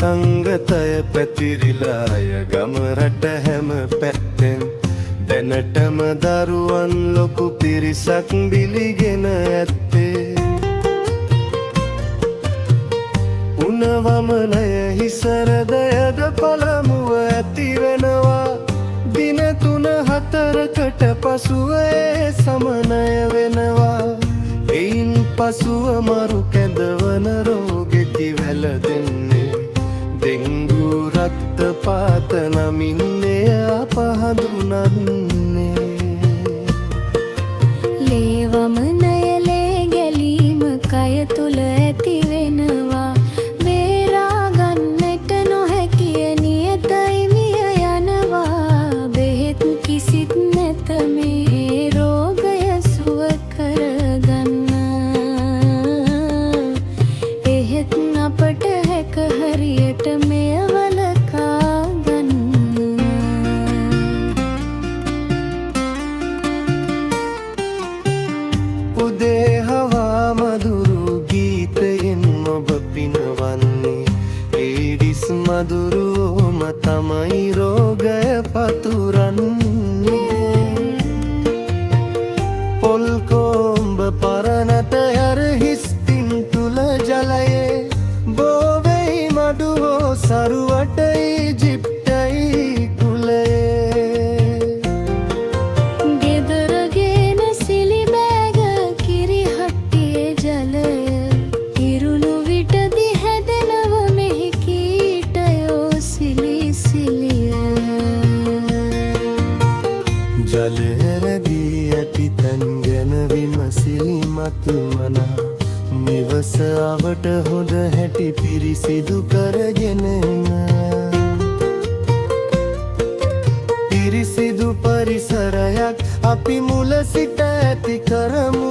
සංගතය පැතිරිලාය ගම රට හැම පැත්තෙන් දැනටම දරුවන් ලොකු පිරිසක් බිලිගෙන ඇත්තේ උණවමනය හිසරදයද පළමුව ඇති වෙනවා දින 3-4කට පසුව ඒ සමනය වෙනවා එයින් පසුව මරු කැඳවන රෝගෙකි වැළදෙන්නේ ඩෙංගු රක්තපාත නමින් එය අප හඳුනන්නේ ලේ වමනය ලේ ගැලීම කය තුල ඇති වෙනවා බේරා ගන්නට නොහැකිය නියතයි මිය යනවා බෙහෙත් කිසිත් නැත මේ රෝගය සුව කරගන්න එහෙත් අපට හැක හරියට මෙය වළකා ගන්න උදේ හවා මధుරු ගීතයෙන් ඔබ පිනවන්නේ ඒඩිස් මధుරුවම තමයි රෝගය පතුරන්නේ පොල් කොම්බ පරණට යර හිස්තින් තුල ජලයේ බෝවෙයි මඩුවෝ සරුවට ඊජිප්ටයි කුලයේ ගෙදර ගෙන සිලි බෑග කිරි හට්ටියේ ජලය ඉරුළු විටදි හැදෙනව මෙහි කීටයෝ සිලි සිලිය ජලය රැඳී ඇති තැන් ගැන විමසිලිමත් මනා නිවස අවට හොඳ හැටි පිරිසිදු කරගෙන එන පිරිසිදු පරිසරයක් අපි මුල සිට ඇති කරමු